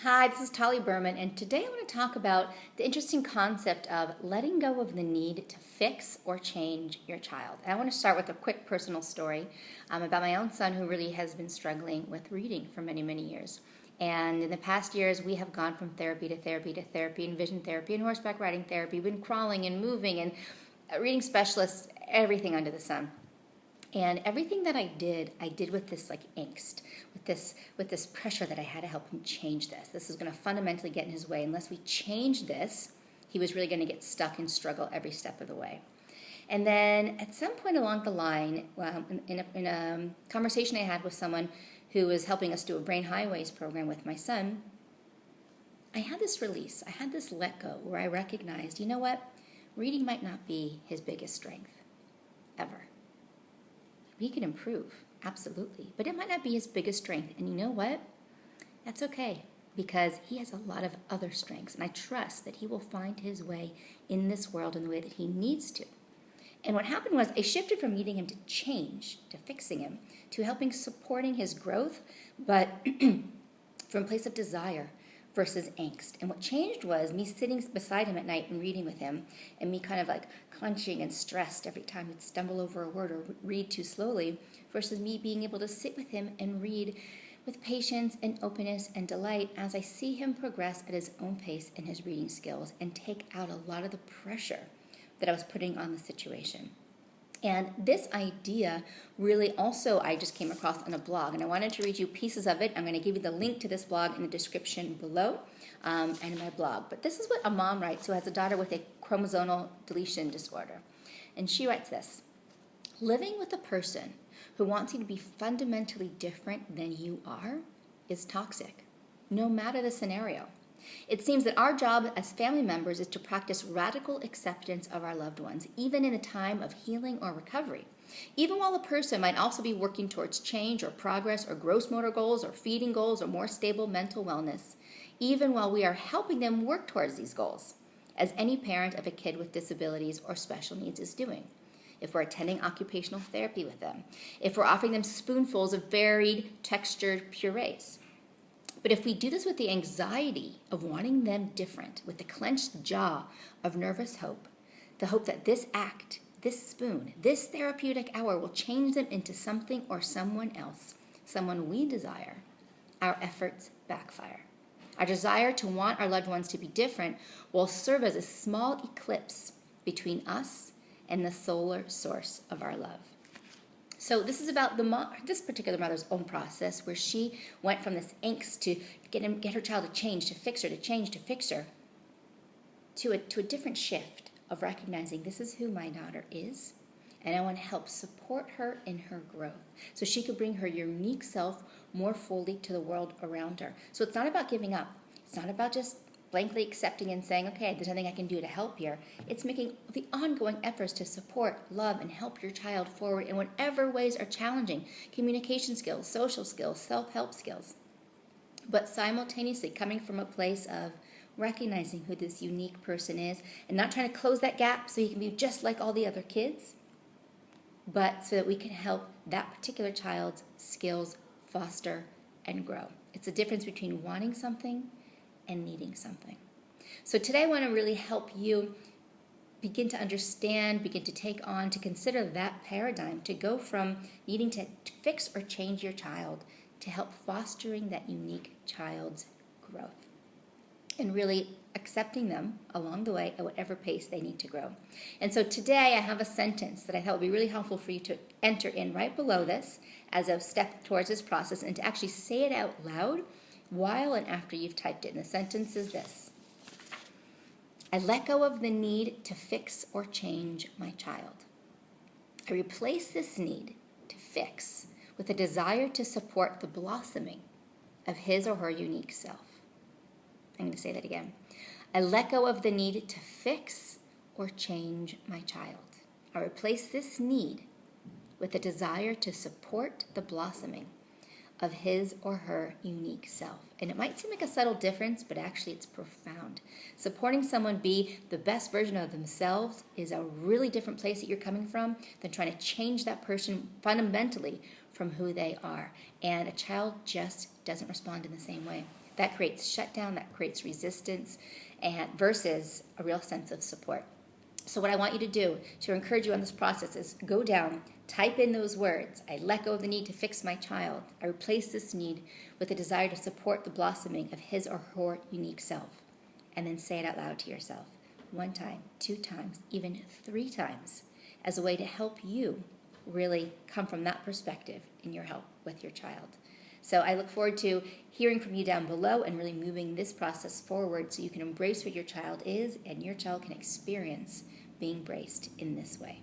Hi, this is Tali Berman, and today I want to talk about the interesting concept of letting go of the need to fix or change your child. And I want to start with a quick personal story about my own son who really has been struggling with reading for many, many years. And in the past years, we have gone from therapy to therapy to therapy, and vision therapy, and horseback riding therapy, been crawling and moving, and reading specialists, everything under the sun. And everything that I did with this angst, with this pressure that I had to help him change this. This is going to fundamentally get in his way. Unless we change this, he was really going to get stuck and struggle every step of the way. And then at some point along the line, in a conversation I had with someone who was helping us do a Brain Highways program with my son, I had this release. I had this let go where I recognized, you know what? Reading might not be his biggest strength ever. He can improve, absolutely, but it might not be his biggest strength. And you know what? That's okay, because he has a lot of other strengths, and I trust that he will find his way in this world in the way that he needs to. And what happened was I shifted from needing him to change, to fixing him, to helping supporting his growth, but from a place of desire versus angst. And what changed was me sitting beside him at night and reading with him, and me kind of clenching and stressed every time he'd stumble over a word or read too slowly, versus me being able to sit with him and read with patience and openness and delight as I see him progress at his own pace in his reading skills and take out a lot of the pressure that I was putting on the situation. And this idea really also I just came across on a blog, and I wanted to read you pieces of it. I'm going to give you the link to this blog in the description below and in my blog. But this is what a mom writes who has a daughter with a chromosomal deletion disorder. And she writes this: living with a person who wants you to be fundamentally different than you are is toxic, no matter the scenario. It seems that our job as family members is to practice radical acceptance of our loved ones, even in a time of healing or recovery. Even while a person might also be working towards change or progress or gross motor goals or feeding goals or more stable mental wellness, even while we are helping them work towards these goals, as any parent of a kid with disabilities or special needs is doing. If we're attending occupational therapy with them, if we're offering them spoonfuls of varied textured purees. But if we do this with the anxiety of wanting them different, with the clenched jaw of nervous hope, the hope that this act, this spoon, this therapeutic hour will change them into something or someone else, someone we desire, our efforts backfire. Our desire to want our loved ones to be different will serve as a small eclipse between us and the solar source of our love. So this is about this particular mother's own process, where she went from this angst to get her child to change, to fix her, to change, to fix her, to a different shift of recognizing this is who my daughter is, and I want to help support her in her growth so she could bring her unique self more fully to the world around her. So it's not about giving up. It's not about just blankly accepting and saying, okay, there's nothing I can do to help here. It's making the ongoing efforts to support, love, and help your child forward in whatever ways are challenging: communication skills, social skills, self-help skills. But simultaneously coming from a place of recognizing who this unique person is and not trying to close that gap so he can be just like all the other kids, but so that we can help that particular child's skills foster and grow. It's the difference between wanting something and needing something. So today I want to really help you begin to understand, begin to take on, to consider that paradigm, to go from needing to fix or change your child to help fostering that unique child's growth and really accepting them along the way at whatever pace they need to grow. And so today I have a sentence that I thought would be really helpful for you to enter in right below this as a step towards this process, and to actually say it out loud while and after you've typed it. And the sentence is this: I let go of the need to fix or change my child. I replace this need to fix with a desire to support the blossoming of his or her unique self. I'm going to say that again. I let go of the need to fix or change my child. I replace this need with a desire to support the blossoming of his or her unique self. And it might seem like a subtle difference, but actually it's profound. Supporting someone be the best version of themselves is a really different place that you're coming from than trying to change that person fundamentally from who they are. And a child just doesn't respond in the same way. That creates shutdown, that creates resistance, and versus a real sense of support. So what I want you to do to encourage you on this process is go down, type in those words. I let go of the need to fix my child. I replace this need with a desire to support the blossoming of his or her unique self. And then say it out loud to yourself. 1 time, 2 times, even 3 times, as a way to help you really come from that perspective in your help with your child. So I look forward to hearing from you down below and really moving this process forward so you can embrace what your child is and your child can experience being braced in this way.